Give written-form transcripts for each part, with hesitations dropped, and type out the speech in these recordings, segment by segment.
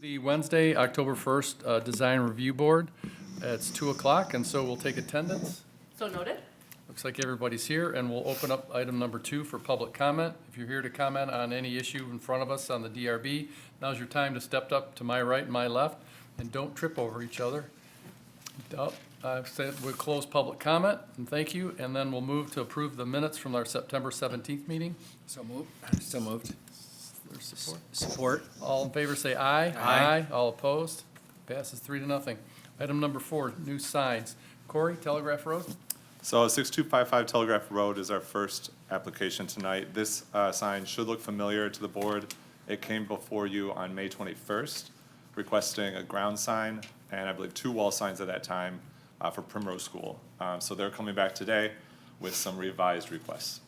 The Wednesday, October 1st, Design Review Board. It's 2 o'clock, and so we'll take attendance. So noted. Looks like everybody's here, and we'll open up item number 2 for public comment. If you're here to comment on any issue in front of us on the DRB, now's your time to step up to my right and my left, and don't trip over each other. I've said we'll close public comment, and thank you, and then we'll move to approve the minutes from our September 17th meeting. So moved. So moved. There's support. Support. All in favor, say aye. Aye. All opposed? Passes 3-0. Item number 4, new signs. Corey, Telegraph Road? So 6255 Telegraph Road is our first application tonight. This sign should look familiar to the board. It came before you on May 21st, requesting a ground sign and I believe 2 wall signs at that time for Primrose School. So they're coming back today with some revised requests.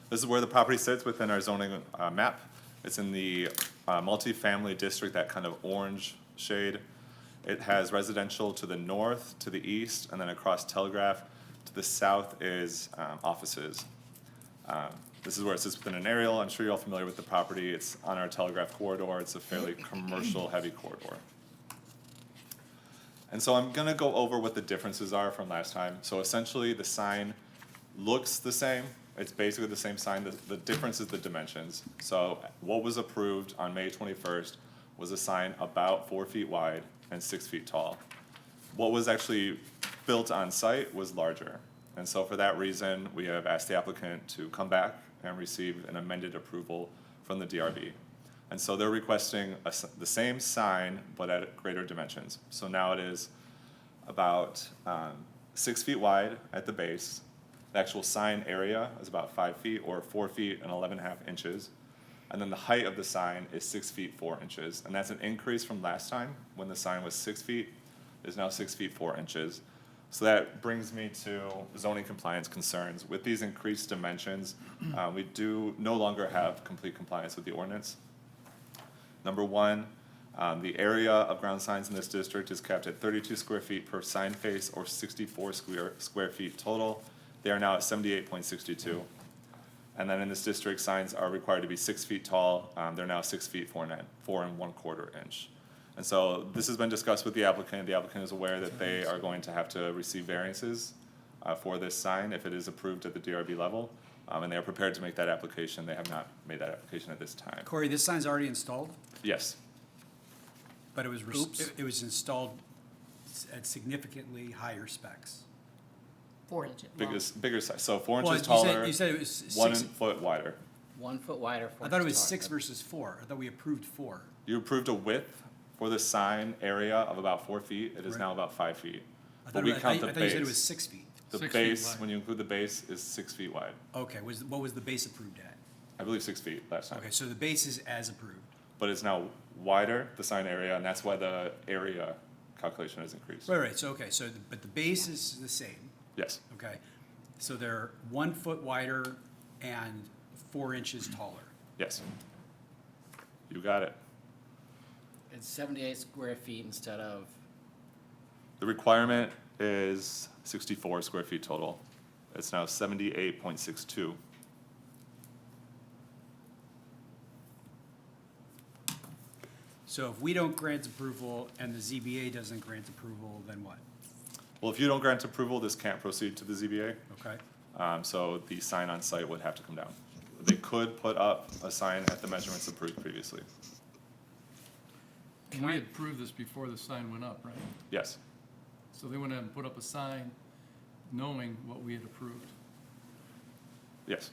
This is where the property sits within our zoning map. It's in the multifamily district, that kind of orange shade. It has residential to the north, to the east, and then across Telegraph. To the south is offices. This is where it sits within an aerial. I'm sure you're all familiar with the property. It's on our Telegraph corridor. It's a fairly commercial-heavy corridor. And so I'm gonna go over what the differences are from last time. So essentially, the sign looks the same. It's basically the same sign. The difference is the dimensions. So what was approved on May 21st was a sign about 4 feet wide and 6 feet tall. What was actually built on site was larger. And so for that reason, we have asked the applicant to come back and receive an amended approval from the DRB. And so they're requesting the same sign, but at greater dimensions. So now it is about 6 feet wide at the base. The actual sign area is about 5 feet or 4 feet and 11.5 inches. And then the height of the sign is 6 feet 4 inches. And that's an increase from last time when the sign was 6 feet. It's now 6 feet 4 inches. So that brings me to zoning compliance concerns. With these increased dimensions, we do no longer have complete compliance with the ordinance. Number one, the area of ground signs in this district is capped at 32 square feet per sign face or 64 square feet total. They are now at 78.62. And then in this district, signs are required to be 6 feet tall. They're now 6 feet 4 1/4 inch. And so this has been discussed with the applicant. The applicant is aware that they are going to have to receive variances for this sign if it is approved at the DRB level. And they are prepared to make that application. They have not made that application at this time. Corey, this sign's already installed, Yes, but it was installed at significantly higher specs. 4 inches. bigger size. So 4 Well, inches taller, you said it was 1 6. foot wider. 1 foot wider. I thought it was 6 versus 4. I thought we approved 4. You approved a width for the sign area of about 4 feet. It is Right. now about 5 feet. I But thought, we I count thought the you said it base. was 6 feet. The 6 feet base, wide. when you include the base, is 6 feet wide. Okay, what was the base approved at? I believe 6 feet last time. Okay, so the base is as approved. But it's now wider, the sign area, and that's why the area calculation has increased. Right, so, okay, so, but the base is the same, Yes, okay? So they're 1 foot wider and 4 inches taller. yes. You got it. It's 78 square feet instead of, The requirement is 64 square feet total. It's now 78.62. So if we don't grant approval and the ZBA doesn't grant approval, then what? Well, if you don't grant approval, this can't proceed to the ZBA. Okay, So the sign on site would have to come down. They could put up a sign at the measurements approved previously. And we had approved this before the sign went up, right? Yes. So they went ahead and put up a sign knowing what we had approved. Yes.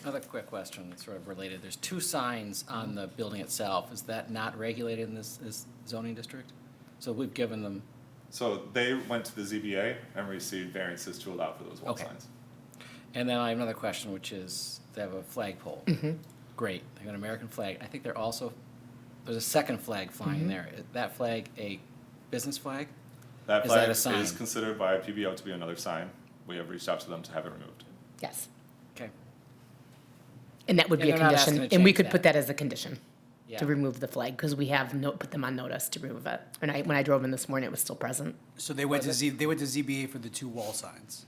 another quick question, that's sort of related. There's 2 signs on the building itself. Is that not regulated in this zoning district? So we've given them, So they went to the ZBA and received variances to allow for those wall Okay. signs. and then I have another question, which is, they have a flagpole. Great, they have an American flag. I think they're also, there's a second flag flying there. Is that flag a business flag? That Is that flag a sign? is considered by PBO to be another sign. We have reached out to them to have it removed. Yes. Okay. And that would be a And they're not asking condition, to and we change could that. put that as a condition, Yeah. to remove the flag, because we have put them on notice to remove it. And when I drove in this morning, it was still present. so they went to ZBA for the 2 wall signs,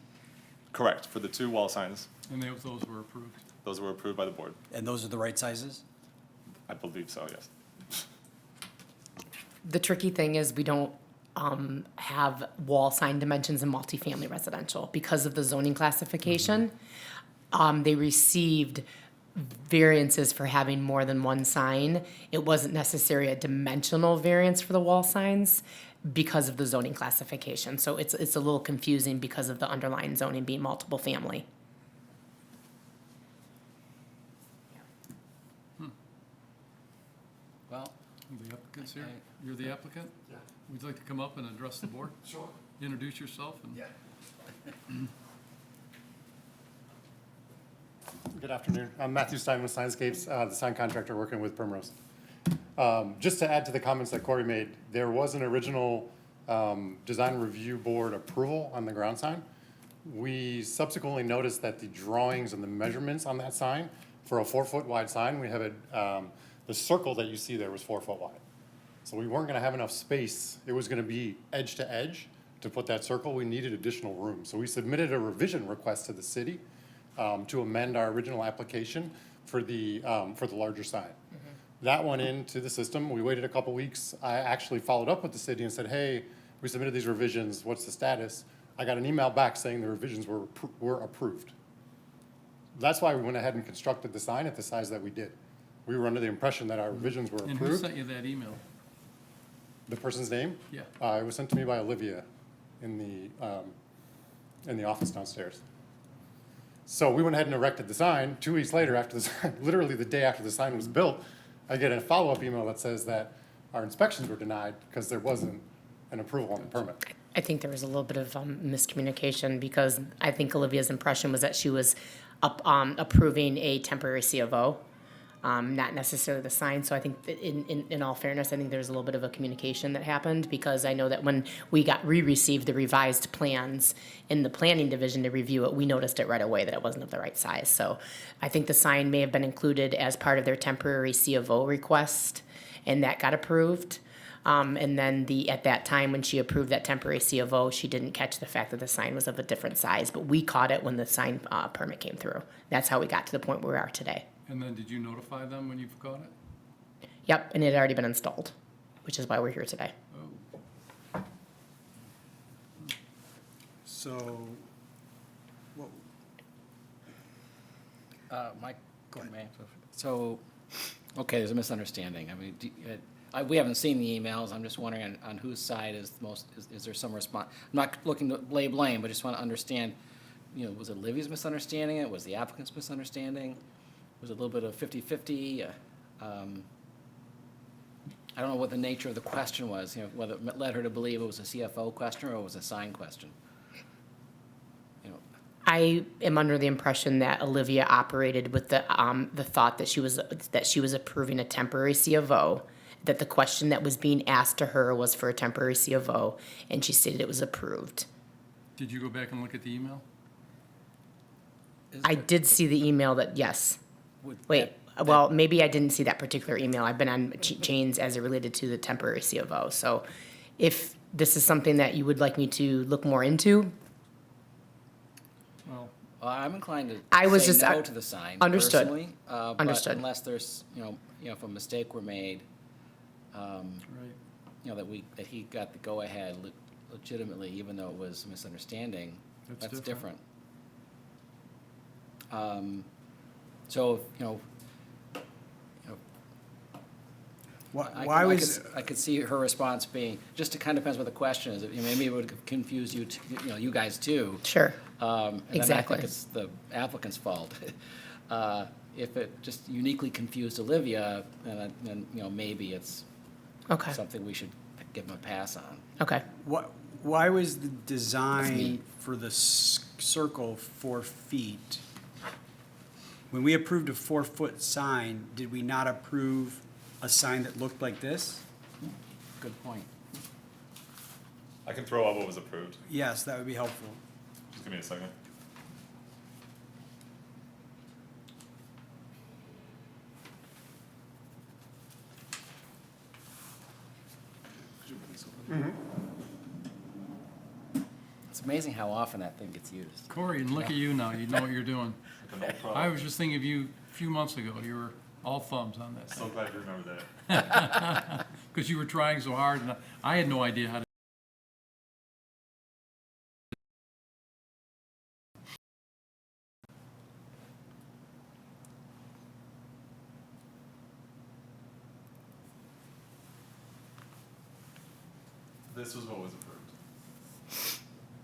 Correct, for the 2 wall signs, And those were approved. those were approved by the board. and those are the right sizes? I believe so, yes. The tricky thing is we don't have wall sign dimensions in multifamily residential because of the zoning classification. They received variances for having more than one sign. It wasn't necessarily a dimensional variance for the wall signs because of the zoning classification. So it's a little confusing because of the underlying zoning being multiple family. Well, The applicant's here. You're the applicant? Yeah. Would you like to come up and address the board? Sure. Introduce yourself and. Yeah. Good afternoon. I'm Matthew Stein with Signscapes, the sign contractor working with Primrose. Just to add to the comments that Corey made, there was an original design review board approval on the ground sign. We subsequently noticed that the drawings and the measurements on that sign, for a 4-foot wide sign, we have the circle that you see there was 4 foot wide. So we weren't gonna have enough space. It was gonna be edge to edge to put that circle. We needed additional room. So we submitted a revision request to the city to amend our original application for the larger sign. That went into the system. We waited a couple weeks. I actually followed up with the city and said, hey, we submitted these revisions. What's the status? I got an email back saying the revisions were approved. That's why we went ahead and constructed the sign at the size that we did. We were under the impression that our revisions were And who approved. sent you that email? The person's name? Yeah. It was sent to me by Olivia in the office downstairs. So we went ahead and erected the sign. 2 weeks later, after the sign, literally the day after the sign was built, I get a follow-up email that says that our inspections were denied because there wasn't an approval on the permit. I think there was a little bit of miscommunication because I think Olivia's impression was that she was approving a temporary C of O, not necessarily the sign. So I think that in all fairness, I think there's a little bit of a communication that happened because I know that when we received the revised plans in the planning division to review it, we noticed it right away that it wasn't of the right size. So I think the sign may have been included as part of their temporary C of O request, and that got approved. And then at that time, when she approved that temporary C of O, she didn't catch the fact that the sign was of a different size, but we caught it when the sign permit came through. That's how we got to the point where we are today. And then did you notify them when you've got it? Yep, and it had already been installed, which is why we're here today. Oh, So, what, Mike, go ahead. So, okay, there's a misunderstanding. I mean, we haven't seen the emails. I'm just wondering on whose side is is there some response? I'm not looking to lay blame, but just want to understand, was it Livy's misunderstanding it? Was the applicant's misunderstanding? Was it a little bit of 50-50? I don't know what the nature of the question was, whether it led her to believe it was a CFO question or it was a sign question. I am under the impression that Olivia operated with the thought that she was approving a temporary C of O, that the question that was being asked to her was for a temporary C of O, and she stated it was approved. did you go back and look at the email? I did see the email that, yes. Wait, well, maybe I didn't see that particular email. I've been on chains as it related to the temporary C of O. So if this is something that you would like me to look more into, Well, I'm inclined to I was say just- no to the sign Understood. personally. But Understood. unless there's, if a mistake were made, right. that he got the go-ahead legitimately, even though it was a misunderstanding, That's that's different. different. So, why was, I could see her response being, just it kind of depends what the question is. Maybe it would confuse you, you guys too. sure. And Exactly. then I think it's the applicant's fault. If it just uniquely confused Olivia, then maybe it's Okay, something we should give them a pass on. okay. why was the design for the circle 4 feet? When we approved a 4-foot sign, did we not approve a sign that looked like this? Good point. I can throw out what was approved. Yes, that would be helpful. Just give me a second. It's amazing how often that thing gets used. Corey, and look at you now, you know what you're doing. No I problem. was just thinking of you a few months ago, you were All thumbs on that. So glad you remember that. Because you were trying so hard, and I had no idea how to. This was what was approved.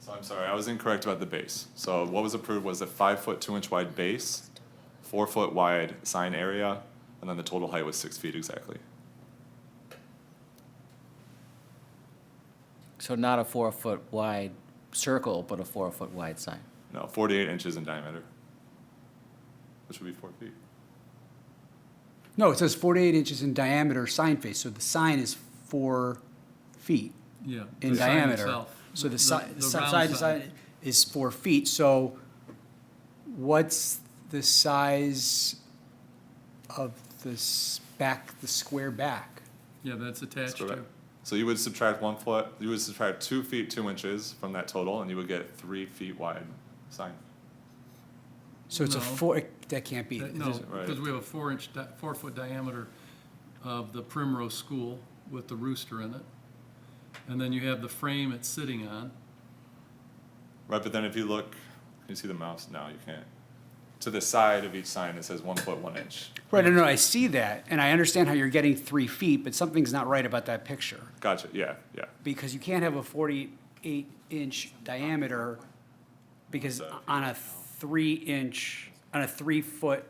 So I'm sorry, I was incorrect about the base. So what was approved was a 5 foot 2 inch wide base, 4 foot wide sign area, and then the total height was 6 feet exactly. So not a 4-foot wide circle, but a 4-foot wide sign. No, 48 inches in diameter, which would be 4 feet. No, it says 48 inches in diameter sign face, so the sign is 4 feet Yeah. in the sign diameter. itself. So the round side to sign. side is 4 feet, so what's the size of this back, the square back? Yeah, that's attached Correct. to. So you would subtract 1 foot, you would subtract 2 feet 2 inches from that total, and you would get 3 feet wide sign. So it's a No. four, that can't be. No, Right. because we have a 4-foot diameter of the Primrose School with the rooster in it. And then you have the frame it's sitting on. Right, but then if you look, can you see the mouse? No, you can't. To the side of each sign, it says 1 foot 1 inch. Right, no, I see that, and I understand how you're getting 3 feet, but something's not right about that picture. Gotcha, yeah, yeah. Because you can't have a 48-inch diameter, because on a 3-inch, on a 3-foot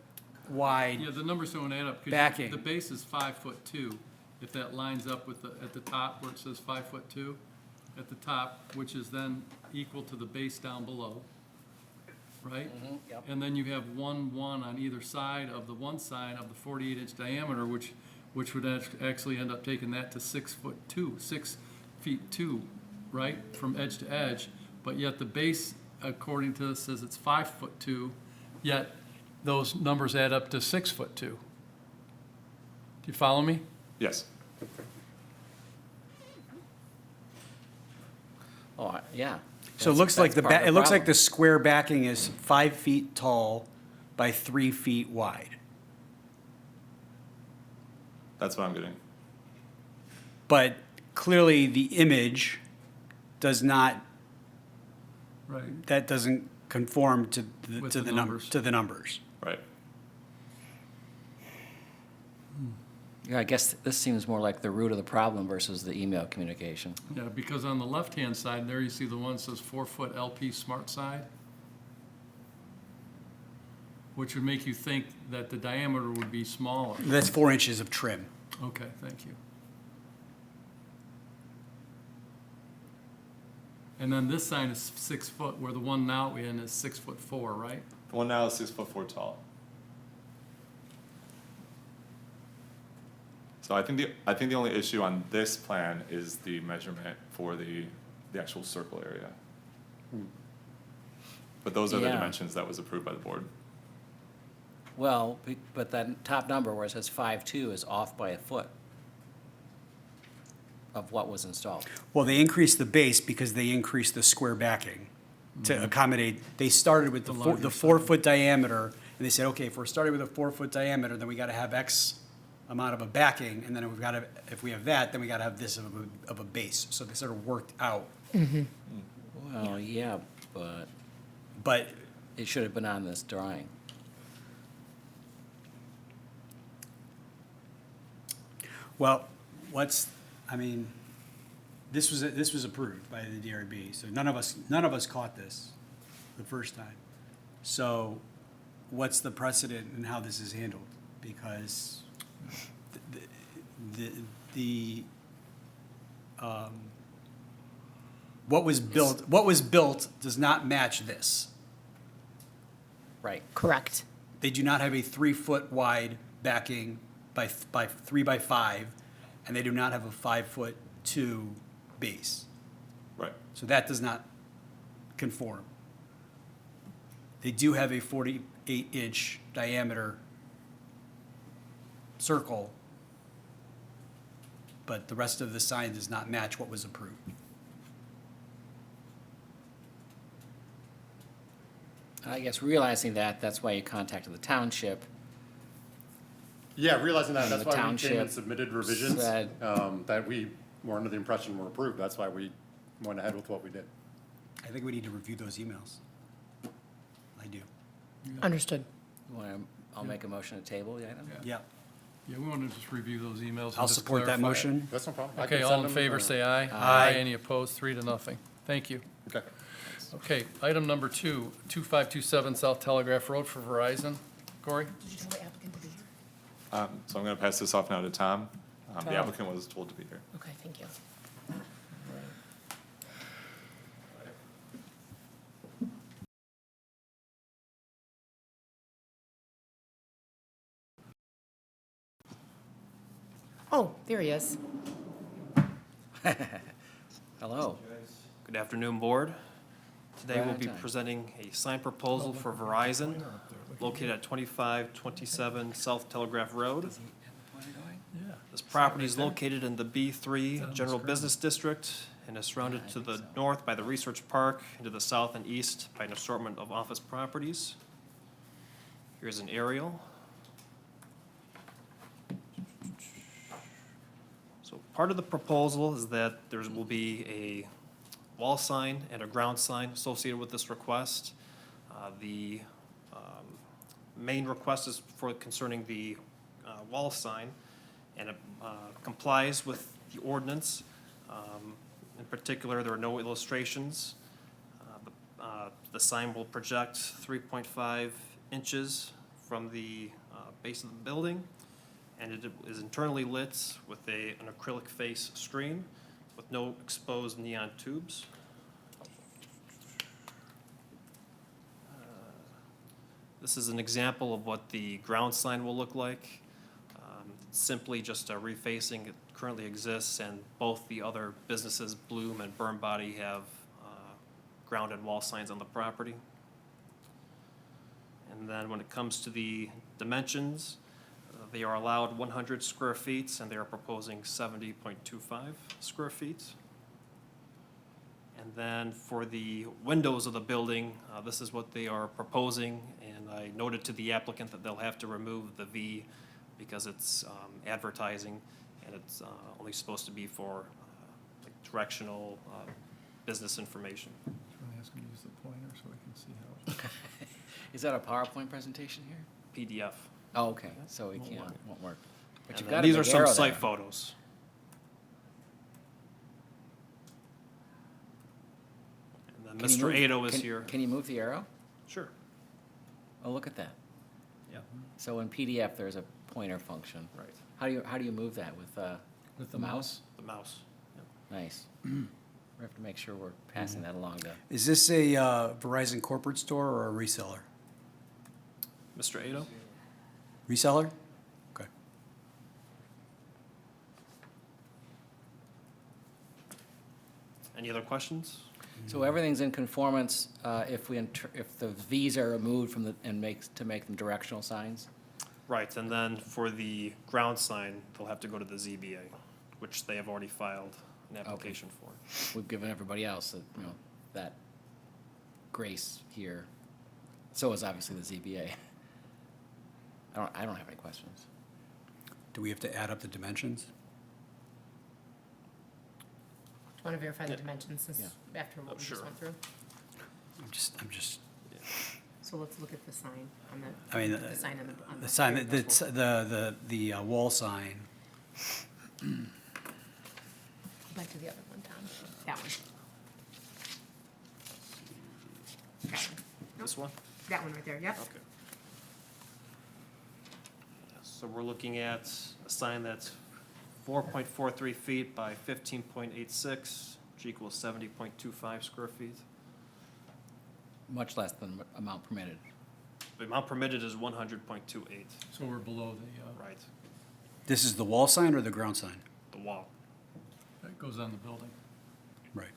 wide, Yeah, the numbers don't add up. 'Cause Backing. The base is 5'2", if that lines up with at the top where it says 5'2", at the top, which is then equal to the base down below, right? Yep. And then you have 1 on either side of the one side of the 48-inch diameter, which would actually end up taking that to 6 feet 2, right, from edge to edge. But yet the base, according to this, says it's 5'2", yet those numbers add up to 6'2". Do you follow me? Yes, Oh, yeah. so it looks like That's part of it looks like the problem. square backing is 5 feet tall by 3 feet wide. that's what I'm getting. But clearly, the image does not, Right. that doesn't conform to With to the the numbers. to the numbers. Right. Yeah, I guess this seems more like the root of the problem versus the email communication. Yeah, because on the left-hand side there, you see the one that says 4-foot LP Smart Side, which would make you think that the diameter would be smaller. That's 4 inches of trim. Okay, thank you. And then this sign is 6 foot, where the one now in is 6'4", right? The one now is 6'4" tall. So I think the only issue on this plan is the measurement for the actual circle area. But those are the Yeah. dimensions that was approved by the board. Well, but that top number where it says 5'2" is off by a foot of what was installed. Well, they increased the base because they increased the square backing to accommodate, they started with The the larger 4-foot diameter, and they said, okay, if we're starting with a 4-foot diameter, then we gotta have X amount of a backing, and then we've gotta, if we have that, then we gotta have this of a base. So they sort of worked out, Well, yeah, but but it should have been on this drawing. Well, I mean, this was approved by the DRB, so none of us caught this the first time. So what's the precedent in how this is handled? Because what was built does not match this. Right. Correct. They do not have a 3-foot wide backing by 3 by 5, and they do not have a 5'2" base. Right. So that does not conform. They do have a 48-inch diameter circle, but the rest of the sign does not match what was approved. I guess realizing that, that's why you contacted the township Yeah, realizing that, And that's the why we came township and submitted revisions, said- that we were under the impression were approved. That's why we went ahead with what we did. I think we need to review those emails. I do. Understood. I'll make a motion to table the item. Yeah. Yeah, we want to just review those emails. and I'll just support that clarify it. motion. That's no problem. I Okay, can all send in them, favor, or- say aye. Aye. Any opposed? 3-0. Thank you. Okay. Okay, item number 2, 2527 South Telegraph Road for Verizon. Corey? Did you tell the applicant to be here? So I'm gonna pass this off now to Tom. The Tom. applicant was told to be here. Okay, thank you. Oh, there he is. Hello. Good afternoon, Board. Today we'll be Right on time. presenting a sign proposal for Verizon located at 2527 South Telegraph Road. This property is located in the B3 General Business District and is surrounded to the north by the Research Park and to the south and east by an assortment of office properties. Here's an aerial. So part of the proposal is that there will be a wall sign and a ground sign associated with this request. The main request is for concerning the wall sign, and it complies with the ordinance. In particular, there are no illustrations. The sign will project 3.5 inches from the base of the building, and it is internally lit with an acrylic face screen with no exposed neon tubes. This is an example of what the ground sign will look like. Simply just a refacing. It currently exists, and both the other businesses, Bloom and Burn Body, have grounded wall signs on the property. And then when it comes to the dimensions, they are allowed 100 square feet, and they are proposing 70.25 square feet. And then for the windows of the building, this is what they are proposing, and I noted to the applicant that they'll have to remove the V because it's advertising, and it's only supposed to be for like directional business information. Ask him to use the pointer so we can see how. Is that a PowerPoint presentation here? PDF. Oh, okay, so it can't, won't work. But And you've then got a these are big some arrow site there. photos. And then Can you Mr. move- Ado is can- here. Can you move the arrow? Sure. Oh, look at that. Yeah, So in PDF, there's a pointer function. right. How do you move that? With the mouse? The mouse. Yep. Nice. We have to make sure we're passing that along to, Is this a Verizon corporate store or a reseller? Mr. Ado? Reseller? Okay. Any other questions? so everything's in conformance, if if the Vs are removed from to make them directional signs? Right, and then for the ground sign, they'll have to go to the ZBA, which they have already filed an application for. We've given everybody else that, that grace here. So is obviously the ZBA. I don't have any questions. Do we have to add up the dimensions? Do you want to verify the dimensions since Yeah. after what we just Sure. went through? I'm just, So let's look at the sign on I mean, the sign on the. the sign, the wall sign. Go back to the other one, Tom. That one. That one. This one? That one right there, yep. Okay. So we're looking at a sign that's 4.43 feet by 15.86, which equals 70.25 square feet. Much less than amount permitted. The amount permitted is 100.28, So we're below the, right, This is the wall sign or the ground sign? the wall. that goes on the building. Right.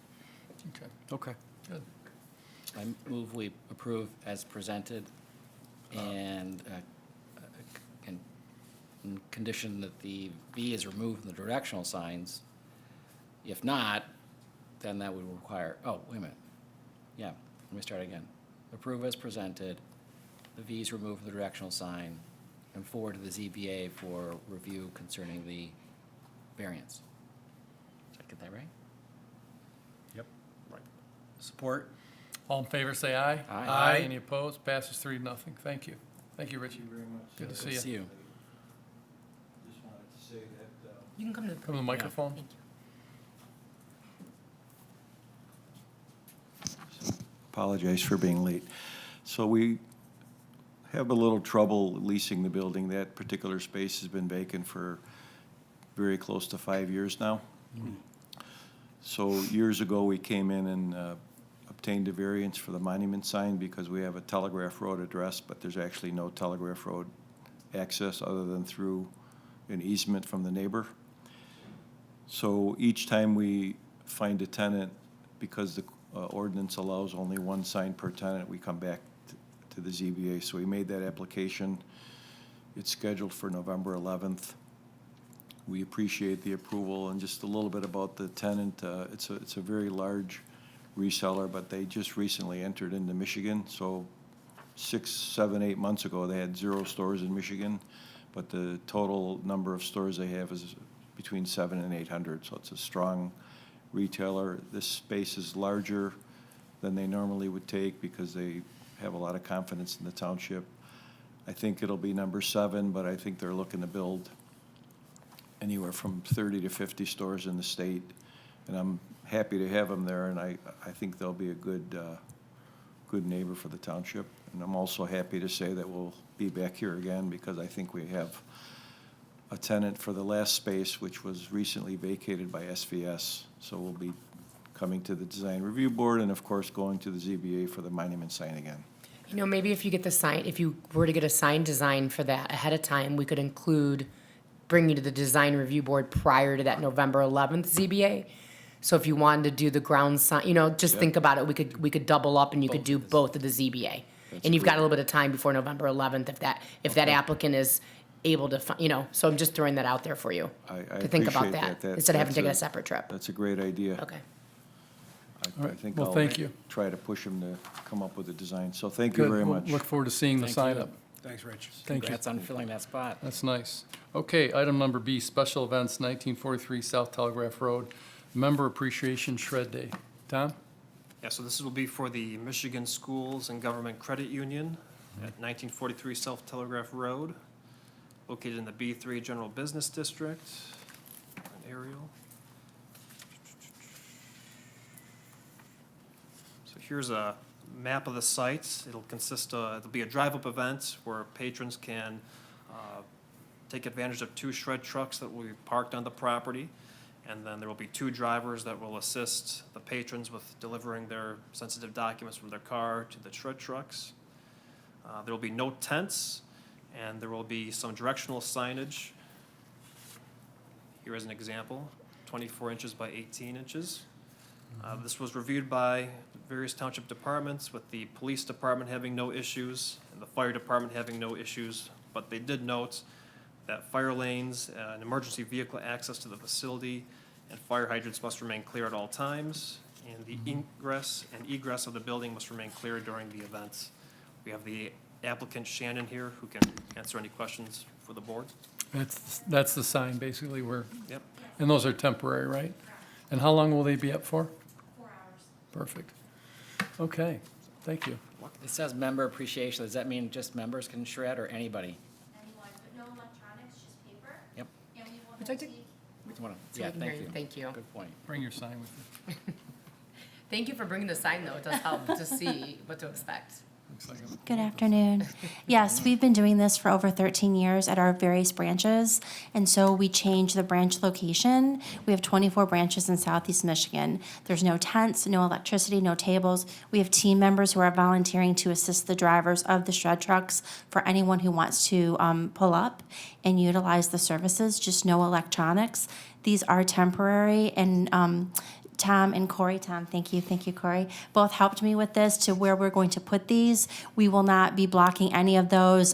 Okay, Okay. good. I move we approve as presented and condition that the V is removed from the directional signs. If not, then that would require, oh, wait a minute. Yeah, let me start again. Approve as presented, the V is removed from the directional sign, and forward to the ZBA for review concerning the variance. Did I get that right? Yep. Right. Support? All in favor, say aye. Aye. Any opposed? Passes 3-0. Thank you. Thank you, Richie. very much. Good to Good to see you. Just wanted to say that, You can come to the. Come to the microphone. Thank you. apologize for being late. So we have a little trouble leasing the building. That particular space has been vacant for very close to 5 years now. So years ago, we came in and obtained a variance for the monument sign because we have a Telegraph Road address, but there's actually no Telegraph Road access other than through an easement from the neighbor. So each time we find a tenant, because the ordinance allows only one sign per tenant, we come back to the ZBA. So we made that application. It's scheduled for November 11th. We appreciate the approval, and just a little bit about the tenant. It's a very large reseller, but they just recently entered into Michigan. So 6, 7, 8 months ago, they had 0 stores in Michigan, but the total number of stores they have is between 700 and 800. So it's a strong retailer. This space is larger than they normally would take because they have a lot of confidence in the township. I think it'll be number 7, but I think they're looking to build anywhere from 30 to 50 stores in the state. And I'm happy to have them there, and I think they'll be a good neighbor for the township. And I'm also happy to say that we'll be back here again because I think we have a tenant for the last space, which was recently vacated by SVS. So we'll be coming to the Design Review Board and, of course, going to the ZBA for the monument sign again. You know, maybe if you get the sign, if you were to get a sign design for that ahead of time, we could bring you to the Design Review Board prior to that November 11th ZBA. So if you wanted to do the ground sign, just think about it, we could double up and you could do both of the ZBA. And you've got a little bit of time before November 11th if that applicant is able to, so I'm just throwing that out there for you. I To think about appreciate that, instead of having to take that's a separate trip. That's a great idea. Okay. All I right. think Well, I'll thank you. try to push them to come up with a design. So thank you Good. very We'll much. Look forward to seeing the Thank sign you. up. Thanks, Rich. Thank you. Congrats on filling that spot. That's nice. Okay, item number B, special events, 1943 South Telegraph Road, Member Appreciation Shred Day. Tom? Yeah, so this will be for the Michigan Schools and Government Credit Union at 1943 South Telegraph Road, located in the B3 General Business District. An aerial. So here's a map of the site. It'll be a drive-up event where patrons can take advantage of 2 shred trucks that will be parked on the property. And then there will be 2 drivers that will assist the patrons with delivering their sensitive documents from their car to the shred trucks. There will be no tents, and there will be some directional signage. Here is an example, 24 inches by 18 inches. This was reviewed by various township departments, with the police department having no issues and the fire department having no issues. But they did note that fire lanes and emergency vehicle access to the facility and fire hydrants must remain clear at all times, and the ingress and egress of the building must remain clear during the events. We have the applicant Shannon here, who can answer any questions for the board. That's the sign, basically, Yep. and those are temporary, right? And how long will they be up for? 4 hours. Perfect. Okay, thank you. It says member appreciation. Does that mean just members can shred or anybody? Anyone, but no electronics, just paper. Yep. And we will Which I have think- tea. We wanna- So we Yeah, can hear thank you. you. Thank you. Good point. Bring your sign with you. Thank you for bringing the sign, though. It does help to see what to expect. Looks like I'm- Good afternoon. Yes, we've been doing this for over 13 years at our various branches, and so we changed the branch location. We have 24 branches in Southeast Michigan. There's no tents, no electricity, no tables. We have team members who are volunteering to assist the drivers of the shred trucks for anyone who wants to pull up and utilize the services, just no electronics. These are temporary, and Tom and Corey, thank you, Corey, both helped me with this to where we're going to put these. We will not be blocking any of those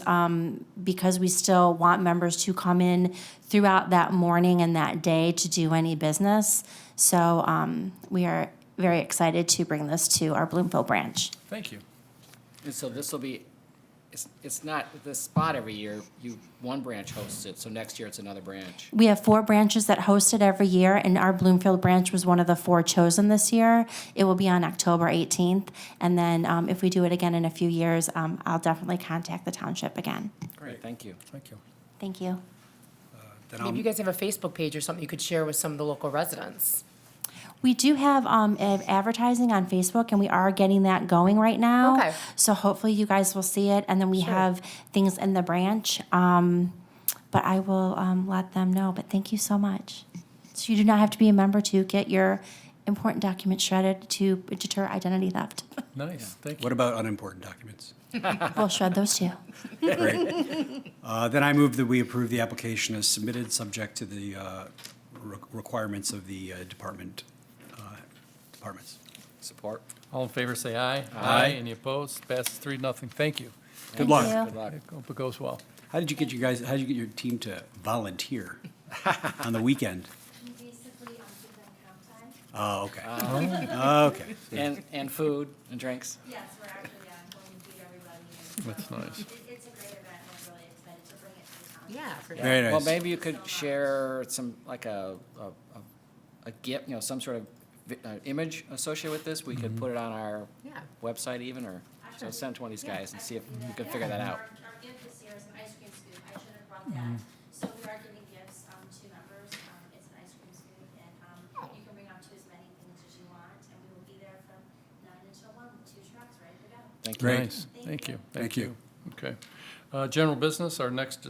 because we still want members to come in throughout that morning and that day to do any business. So we are very excited to bring this to our Bloomfield branch. Thank you. And so this will be, it's not this spot every year, one branch hosts it, so next year it's another branch. We have 4 branches that host it every year, and our Bloomfield branch was one of the 4 chosen this year. It will be on October 18th, and then if we do it again in a few years, I'll definitely contact the township again. Great, thank you. Thank you. Thank you. Then Maybe you I'll, guys have a Facebook page or something you could share with some of the local residents. We do have advertising on Facebook, and we are getting that going right now. Okay. So hopefully you guys will see it, and then we Sure. have things in the branch. But I will let them know. But thank you so much. So you do not have to be a member to get your important documents shredded to deter identity theft. Nice, thank you. what about unimportant documents? We'll shred those too. Great. Then I move that we approve the application as submitted, subject to the requirements of the departments. Support. All in favor, say aye. Aye. Any opposed? Passes 3-0. Thank you. Good Thank luck. you. Good luck. Hope it goes well. How did you get your team to volunteer on the weekend? We basically, give them comp time. Oh, okay. Okay. And food and drinks. Yes, we're actually, going to feed everybody. And so, That's nice. It's a great event, and we're really excited to bring it to the town. Yeah, for sure. Very Well, nice. maybe you could share some, like a gift, some sort of image associated with this. We could put it on our Yeah. website even, or, so send it to one of these guys and see if we can figure that out. Our gift this year is an ice cream scoop. I should have brought that. So we are giving gifts, to members. It's an ice cream scoop, and, you can bring out to as many things as you want, and we will be there from 9 until 1 with 2 trucks ready to go. Thank you. Great. Nice, thank you. Thank you. Okay. General business, our next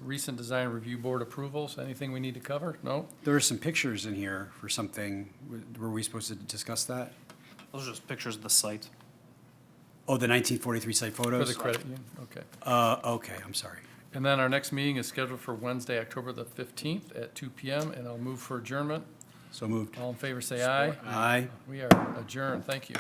recent design review board approvals. Anything we need to cover? No? There are some pictures in here for something. Were we supposed to discuss that? Those are just pictures of the site. Oh, the 1943 site For photos? the credit union, okay. Okay, I'm sorry. And then our next meeting is scheduled for Wednesday, October the 15th at 2 PM, and I'll move for adjournment. So moved. All in favor, say aye. Aye. We are adjourned. Thank you.